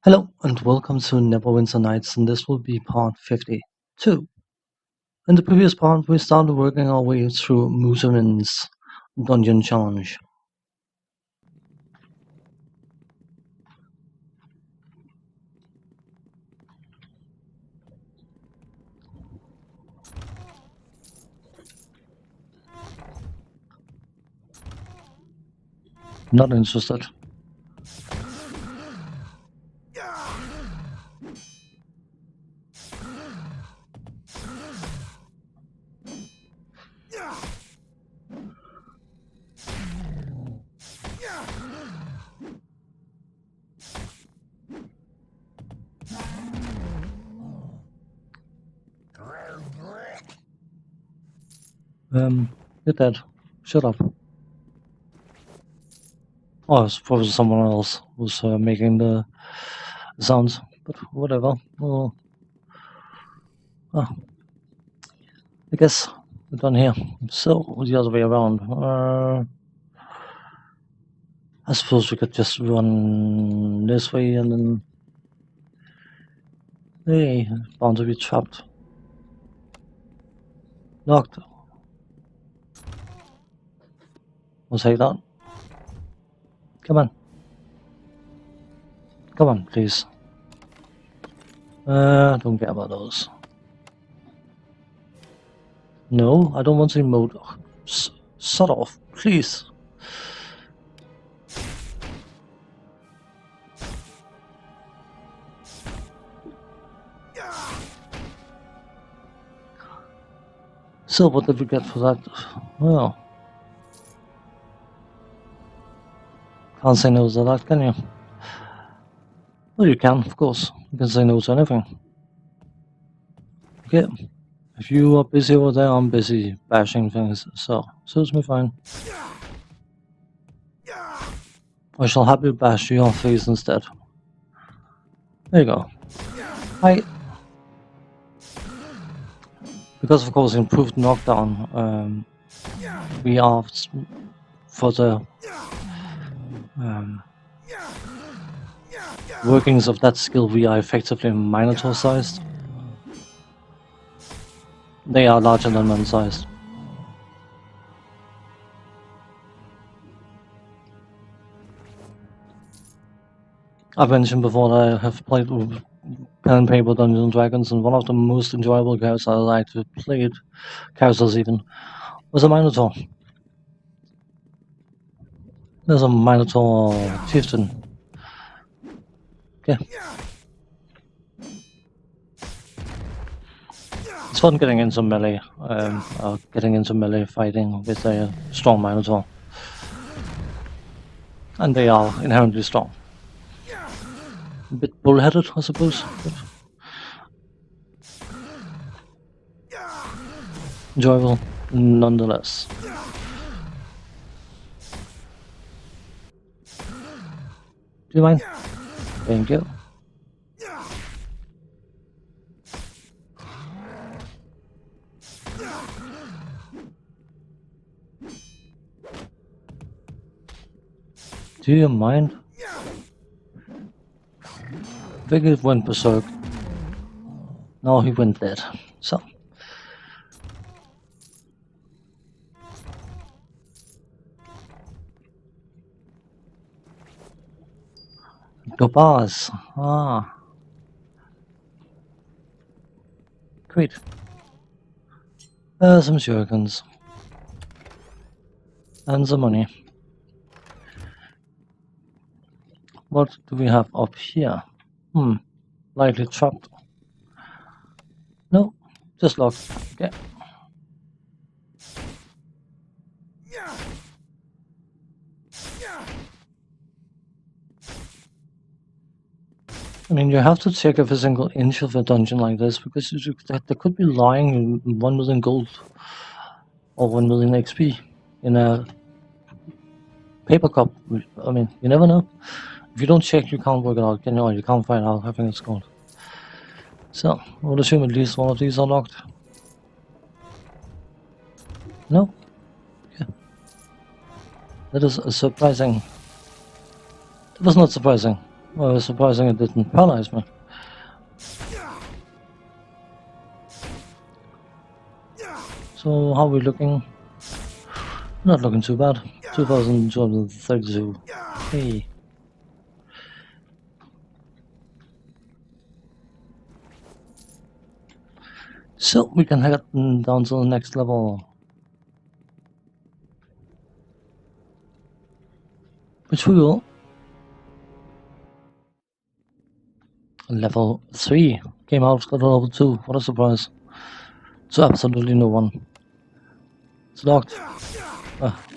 Hello and welcome to Neverwinter Nights, and this will be part 52. In the previous part, we started working our way through Mutamin's dungeon challenge. Not interested. You're dead. Shut up. Oh, it's probably someone else who's making the sounds, but whatever. Well, I guess we're done here. So, the other way around. I suppose we could just run this way and then... Hey, bound to be trapped. Locked. We'll take that. Come on. Come on, please. Don't care about those. No, I don't want to emote. Shut off, please. So, what did we get for that? Well, can't say no to that, can you? Well, you can, of course. You can say no to anything. Okay. If you are busy over there, I'm busy bashing things, so suits me fine. I shall happily bash your face instead. There you go. Hi. Because of course improved knockdown, we are for the workings of that skill, we are effectively Minotaur sized. They are larger than man sized. I've mentioned before that I have played with pen and paper Dungeons and Dragons, and one of the most enjoyable characters I like to play it, characters even, was a Minotaur. There's a Minotaur chieftain. Okay. It's fun getting into melee, fighting with a strong Minotaur. And they are inherently strong. A bit bullheaded, I suppose. But enjoyable nonetheless. Do you mind? Thank you. Do you mind? I think it went berserk. No, he went dead. So. Topaz. Ah. Great. Some shurikens. And some money. What do we have up here? Lightly trapped. No, just locked. Okay. I mean, you have to check every single inch of a dungeon like this, because there could be lying 1 million gold or 1 million XP in a paper cup. I mean, you never know. If you don't check, you can't work it out, can you? Or you can't find out, I think it's called. So, I would assume at least one of these are locked. No? Yeah. That is surprising. That was not surprising. Well, it's surprising it didn't paralyze me. So how are we looking? Not looking too bad. 2,232. Hey. So we can head down to the next level. Which we will. Level 3. Came out got a level 2. What a surprise. To absolutely no one. It's locked.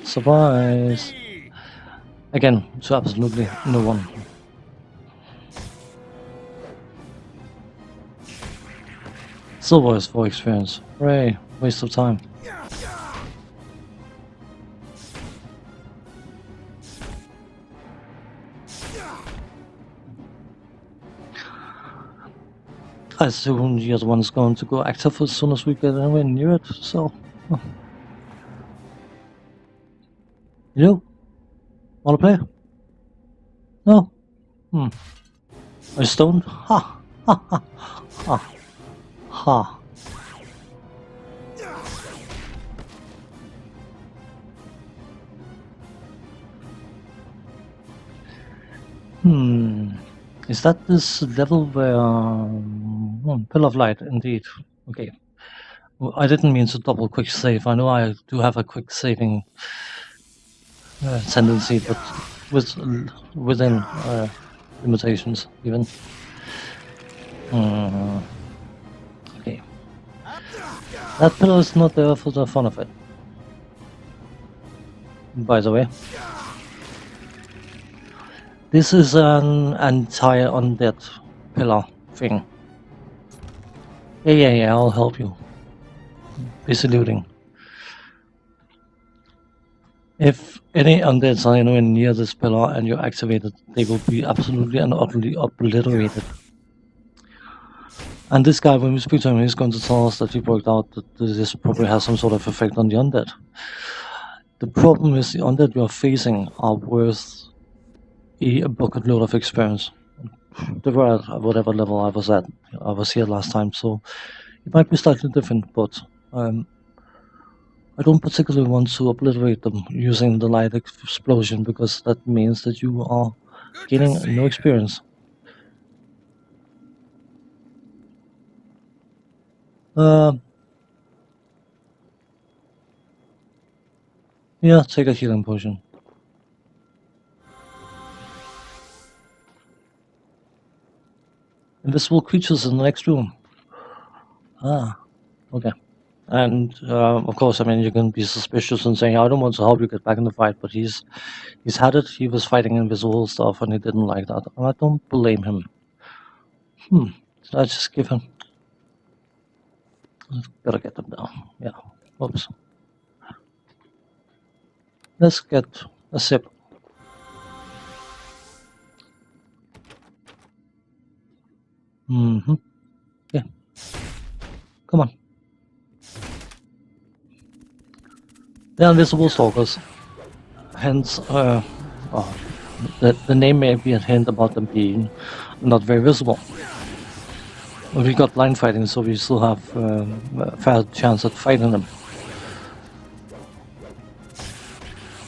Surprise. Again, to absolutely no one. Silver is for experience. Hooray, waste of time. I assume the other one is going to go active as soon as we get anywhere near it, so... You? Wanna play? No? Are you stoned? Ha! Ha ha ha! Ha! Is that this level where... Pill of Light, indeed. Okay. Well, I didn't mean to double quick save. I know I do have a quick saving tendency, but within limitations, even. Okay. That pillow is not there for the fun of it. By the way. This is an anti-undead pillar thing. Yeah, I'll help you. Busy looting. If any undeads are anywhere near this pillar and you activate it, they will be absolutely and utterly obliterated. And this guy, when we speak to him, he's going to tell us that he worked out that this probably has some sort of effect on the undead. The problem is the undead we are facing are worth a bucket load of experience. They were at whatever level I was at. I was here last time, so it might be slightly different, but I don't particularly want to obliterate them using the light explosion, because that means that you are gaining no experience. Yeah, take a healing potion. Invisible creatures in the next room. Okay. And of course, I mean, you can be suspicious and saying, I don't want to help you get back in the fight, but he's had it. He was fighting invisible stuff and he didn't like that. And I don't blame him. Did I just give him? Gotta get them down. Yeah. Oops. Let's get a sip. Yeah. Come on. They're invisible stalkers. Hence, the name may be a hint about them being not very visible. We got blind fighting, so we still have a fair chance at fighting them.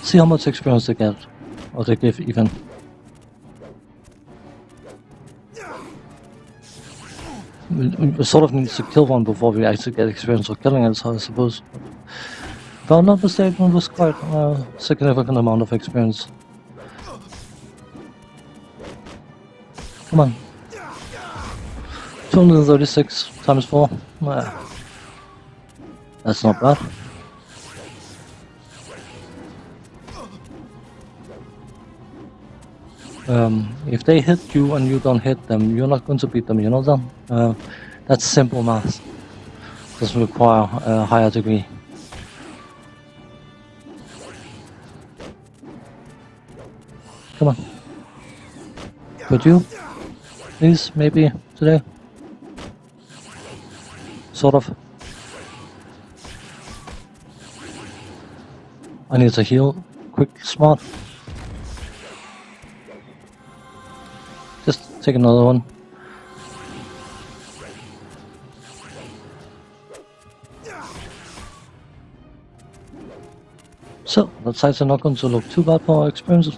See how much experience they get, or they give even. We sort of need to kill one before we actually get experience of killing it, I suppose. If I'm not mistaken, it was quite a significant amount of experience. Come on. 236 times 4. That's not bad. If they hit you and you don't hit them, you're not going to beat them, you know that? That's simple math. Doesn't require a higher degree. Come on. Could you? Please, maybe today? Sort of. I need to heal. Quick, smart. take another one. So, the sides are not going to look too bad for our experiences.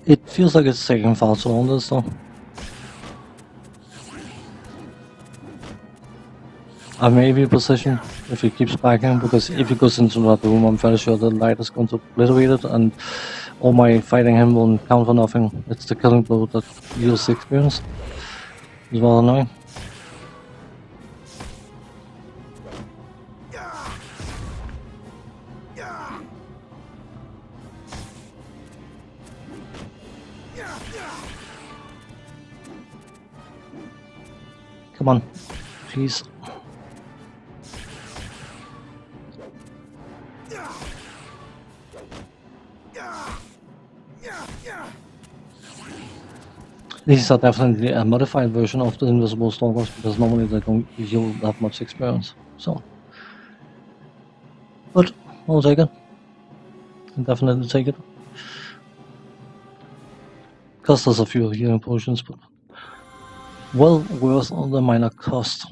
It feels like it's taking far too long this though. I may be positioned if he keeps backing, because if he goes into that room, I'm fairly sure the light is going to obliterate it, and all my fighting him will count for nothing. It's the killing blow that yields the experience. It's rather annoying. Come on, please. These are definitely a modified version of the invisible stalkers, because normally they don't yield that much experience. So, but I'll take it. I'll definitely take it. Cost us a few healing potions, but well worth the minor cost.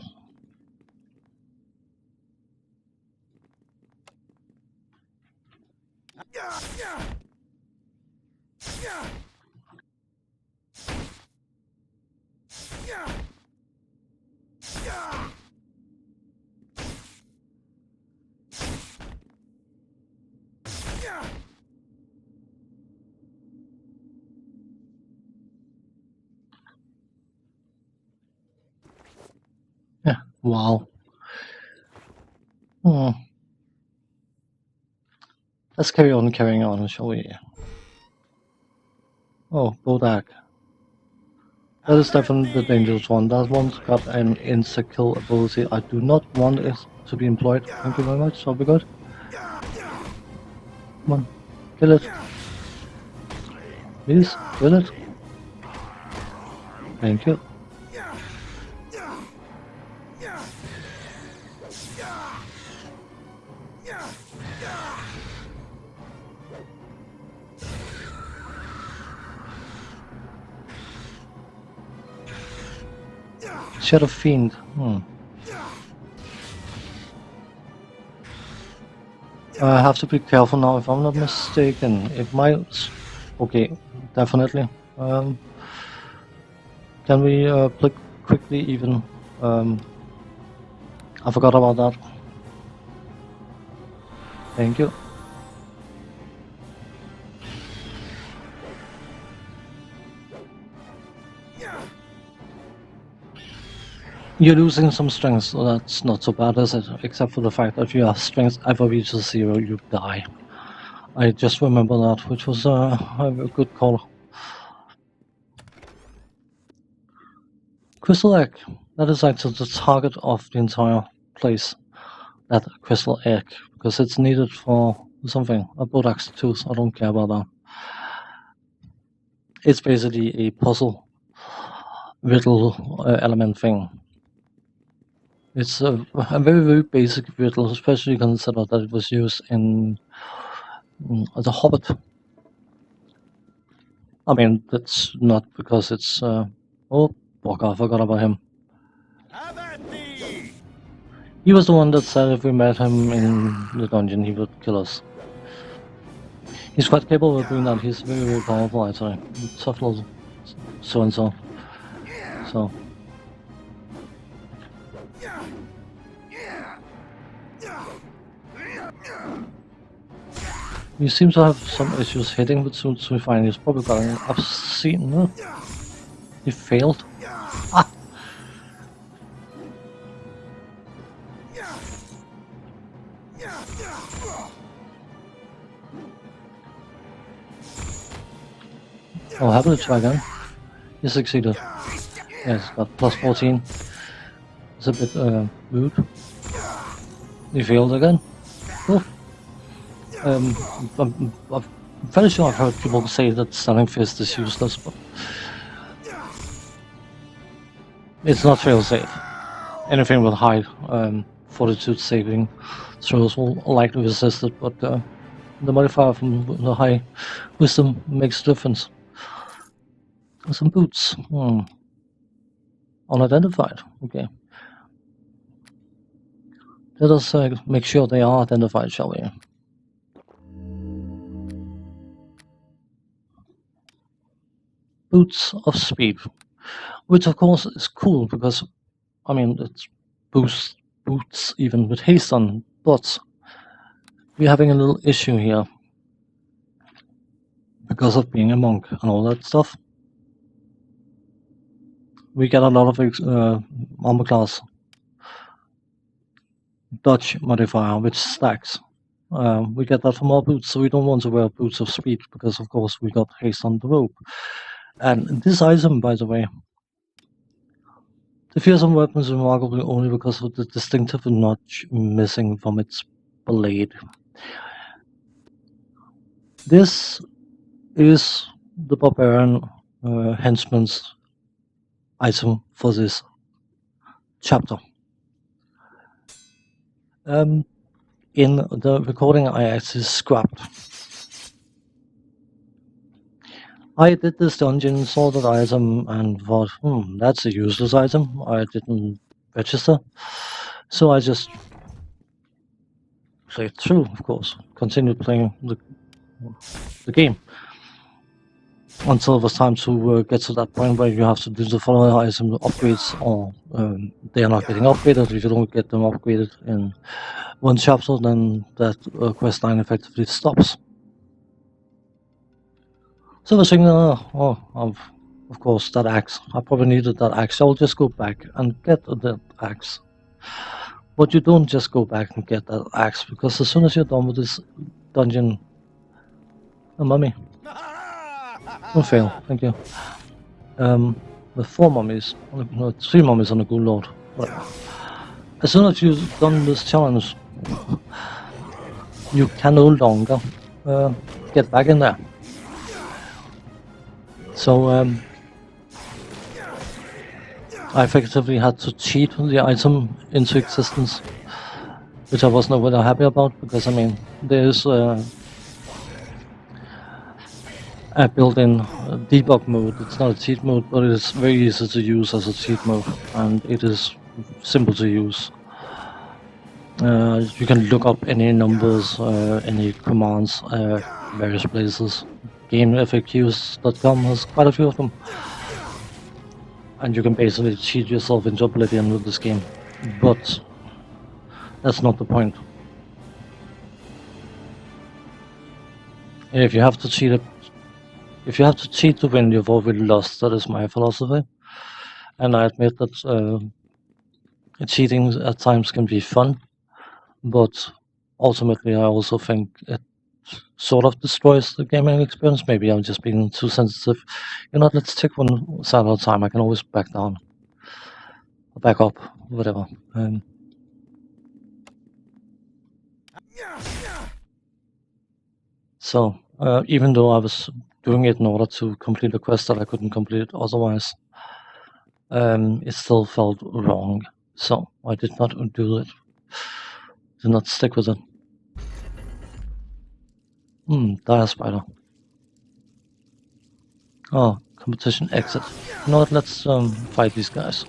Yeah, wow. Let's carrying on, shall we? Oh, Bodak. That is definitely the dangerous one. That one's got an insta-kill ability. I do not want it to be employed. Thank you very much, that'll be good. Come on, kill it. Please, kill it. Thank you. Shadow Fiend. I have to be careful now, if I'm not mistaken. It might... Okay, definitely. Can we click quickly even? I forgot about that. Thank you. You're losing some strength, so that's not so bad, is it? Except for the fact that if your strength ever reaches 0, you die. I just remember that, which was a good call. Crystal egg. That is actually the target of the entire place. That crystal egg, because it's needed for something. A Bodak's tooth. I don't care about that. It's basically a puzzle riddle element thing. It's a very, very basic riddle, especially consider that it was used in The Hobbit. I mean, that's not because it's... oh, bugger, I forgot about him. He was the one that said if we met him in the dungeon, he would kill us. He's quite capable of doing that. He's very, very powerful, actually. Tough little so-and-so. So... He seems to have some issues hitting, but soon we find he's probably got an obscene... No? He failed. Ah! Oh, happy to try again. He succeeded. Yes, got plus 14. It's a bit rude. He failed again. Cool. I'm fairly sure I've heard people say that Stunning Fist is useless, but it's not fail safe. Anything with high fortitude saving throws will likely resist it, but the modifier from the high wisdom makes a difference. Some boots. Unidentified. Okay. Let us make sure they are identified, shall we? Boots of speed, which of course is cool because, I mean, it boosts boots even with haste on, but we're having a little issue here because of being a monk and all that stuff. We get a lot of armor class dodge modifier, which stacks. We get that from our boots, so we don't want to wear boots of speed because, of course, we got haste on the rope. And this item, by the way, the fearsome weapon is remarkable only because of the distinctive notch missing from its blade. This is the barbarian henchman's item for this chapter. In the recording, I actually scrapped. I did this dungeon, saw that item, and thought, that's a useless item. I didn't register. So I just played through, of course. Continued playing the game. Until it was time to get to that point where you have to do the following item upgrades, or they are not getting upgraded. If you don't get them upgraded in one chapter, then that quest line effectively stops. So I was thinking, of course, that axe. I probably needed that axe. I'll just go back and get that axe. But you don't just go back and get that axe, because as soon as you're done with this dungeon, a mummy. Don't fail, thank you. With 4 mummies, no, 3 mummies on the good lord. Whatever. As soon as you've done this challenge, you can no longer get back in there. So I effectively had to cheat the item into existence, which I wasn't really happy about, because I mean, there's a built-in debug mode. It's not a cheat mode, but it is very easy to use as a cheat mode, and it is simple to use. You can look up any numbers, any commands, various places. GameFAQs.com has quite a few of them, and you can basically cheat yourself into oblivion with this game. But that's not the point. If you have to cheat it, if you have to cheat to win, you've already lost. That is my philosophy, and I admit that cheating at times can be fun, but ultimately I also think it sort of destroys the gaming experience. Maybe I'm just being too sensitive. You know, let's take one side at a time. I can always back down, back up, whatever. So even though I was doing it in order to complete a quest that I couldn't complete otherwise, it still felt wrong. So I did not do it. Did not stick with it. Dire spider. Oh, competition exit. You know what? Let's fight these guys.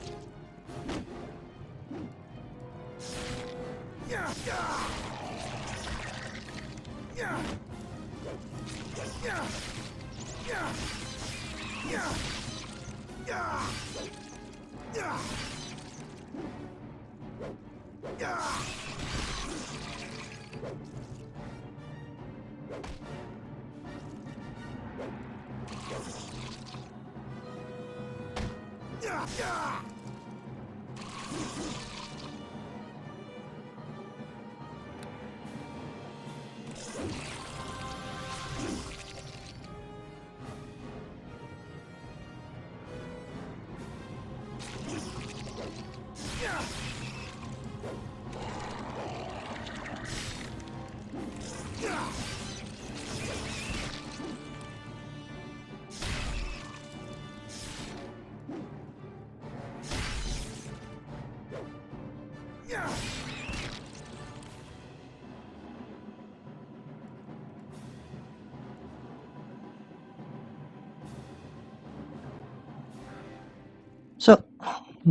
So,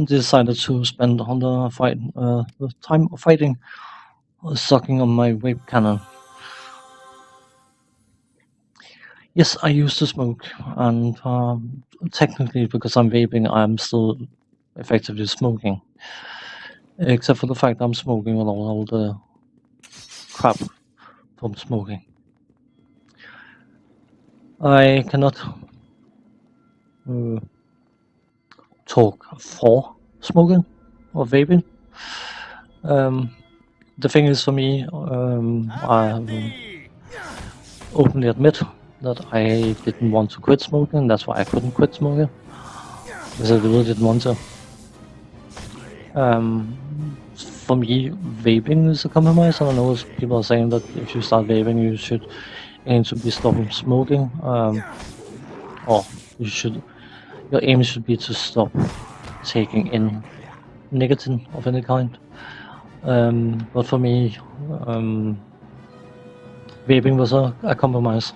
decided to spend on the time of fighting, sucking on my vape cannon. Yes, I used to smoke, and technically, because I'm vaping, I'm still effectively smoking, except for the fact I'm smoking with all the crap from smoking. I cannot uh, talk for smoking or vaping. The thing is, for me, I openly admit that I didn't want to quit smoking. That's why I couldn't quit smoking, because I really didn't want to. For me, vaping is a compromise. I don't know if people are saying that if you start vaping, you should aim to be stopping smoking, or your aim should be to stop taking in nicotine of any kind. But for me, vaping was a compromise.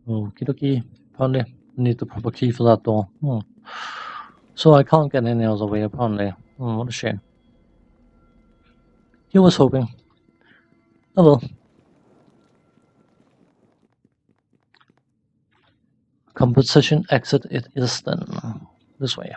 Okie dokie. Apparently, I need the proper key for that door. So I can't get any other way, apparently. What a shame. He was hoping. Oh well. Competition exit it is then. This way.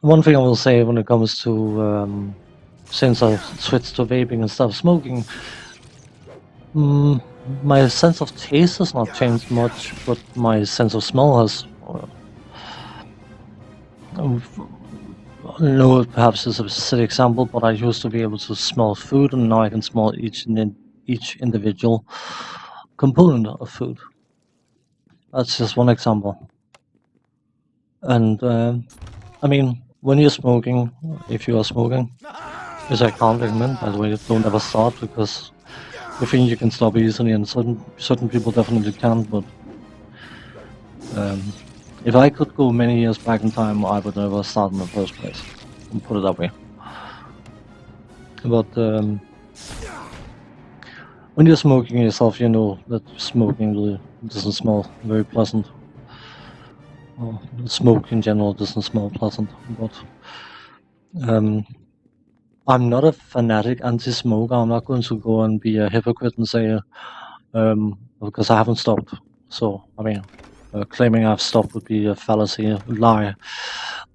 One thing I will say when it comes to since I've switched to vaping and stopped smoking, my sense of taste has not changed much, but my sense of smell has. No, perhaps it's a silly example, but I used to be able to smell food, and now I can smell each individual component of food. That's just one example. And I mean, when you're smoking, if you are smoking, which I can't recommend, by the way, don't ever start, because you think you can stop easily, and certain people definitely can't. But if I could go many years back in time, I would never start in the first place. I'll put it that way. But when you're smoking yourself, you know that smoking really doesn't smell very pleasant. Well, smoke in general doesn't smell pleasant. But I'm not a fanatic anti-smoker. I'm not going to go and be a hypocrite and say because I haven't stopped. So I mean, claiming I've stopped would be a fallacy, a lie,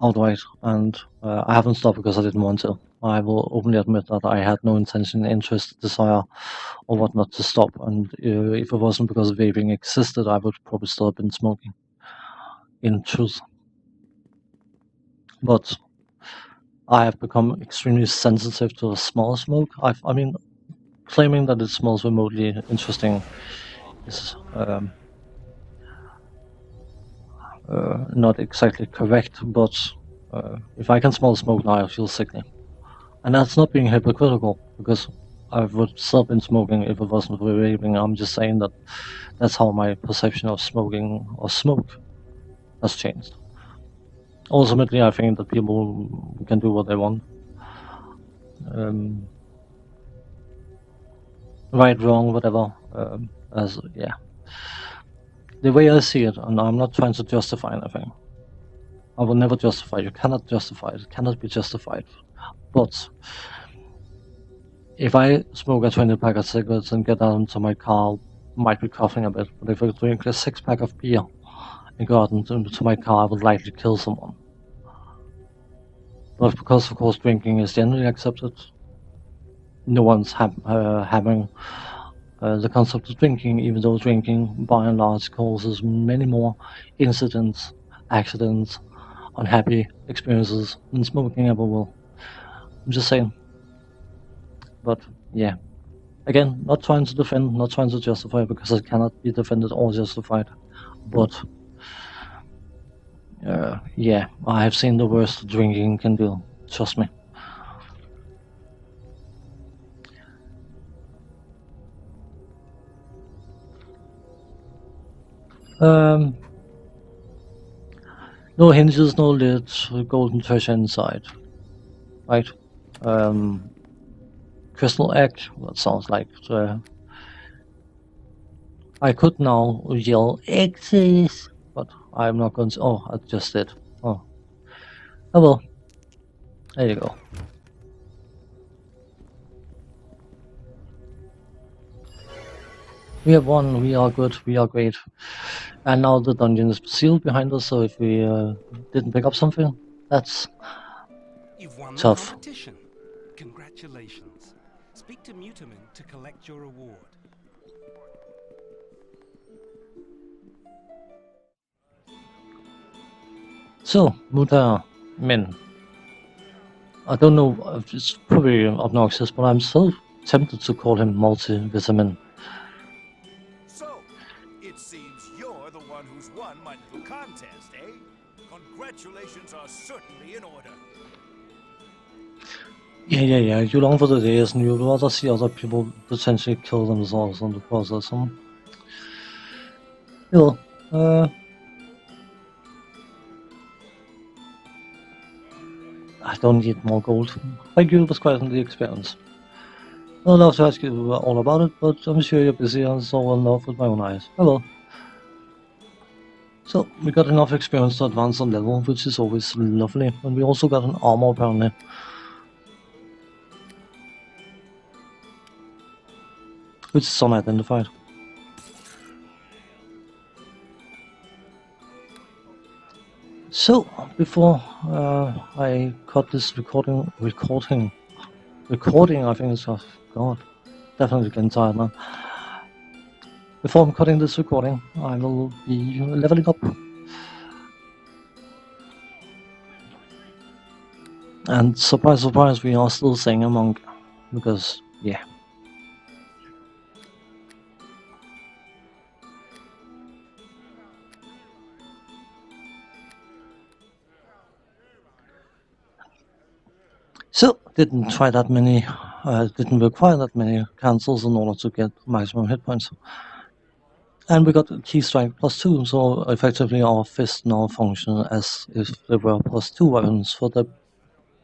outright. And I haven't stopped because I didn't want to. I will openly admit that I had no intention, interest, desire, or whatnot to stop. And if it wasn't because vaping existed, I would probably still have been smoking. In truth, but I have become extremely sensitive to the smell of smoke. I mean, claiming that it smells remotely interesting is not exactly correct, but if I can smell smoke now, I feel sickly. And that's not being hypocritical, because I would still been smoking if it wasn't for vaping. I'm just saying that that's how my perception of smoking or smoke has changed. Ultimately, I think that people can do what they want. Right, wrong, whatever. The way I see it, and I'm not trying to justify anything. I will never justify. You cannot justify it. It cannot be justified. But if I smoke a 20-pack of cigarettes and get out into my car, I might be coughing a bit. But if I drink a 6-pack of beer and go out into my car, I would likely kill someone. But because, of course, drinking is generally accepted, no one's having the concept of drinking, even though drinking, by and large, causes many more incidents, accidents, unhappy experiences than smoking ever will. I'm just saying. But yeah, again, not trying to defend, not trying to justify, because it cannot be defended or justified. But yeah, I have seen the worst drinking can do. Trust me. No hinges, no lids, golden treasure inside. Right? Crystal egg, that sounds like. I could now yell X's, but I'm not going to. Oh, I just did. Oh. Oh well. There you go. We have won, we are good, we are great. And now the dungeon is sealed behind us, so if we didn't pick up something, that's You've won tough. the competition. Congratulations. Speak to Mutamin to collect your reward. So, Mutamin. I don't know, it's probably obnoxious, but I'm so tempted to call him multivitamin. So, it seems you're the one who's won my little contest, eh? Congratulations are certainly in order. Yeah. You long for the days, and you'd rather see other people potentially kill themselves in the process. Well, I don't need more gold. Thank you for describing the experience. I'd love to ask you all about it, but I'm sure you're busy and so well enough with my own eyes. Hello. So, we got enough experience to advance on level, which is always lovely, and we also got an armor apparently. Which is unidentified. So, before I cut this recording, I think it's, oh god, definitely getting tired now. Before I'm cutting this recording, I will be leveling up. And surprise, surprise, we are still saying a monk, because, yeah. So, didn't require that many cancels in order to get maximum hit points. And we got key strike +2, so effectively our fists now function as if they were +2 weapons for the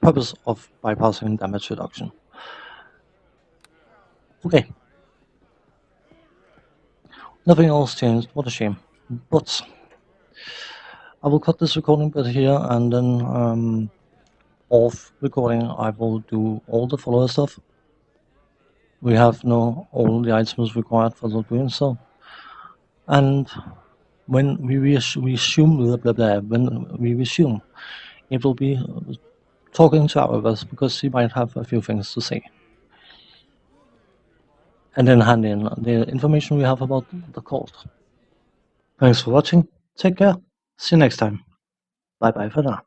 purpose of bypassing damage reduction. Okay. Nothing else changed, what a shame. But I will cut this recording bit here, and then off recording I will do all the follower stuff. We have now all the items required for doing so. And when we resume, it will be talking to our us, because he might have a few things to say. And then hand in the information we have about the cult. Thanks for watching, take care, see you next time, bye bye for now.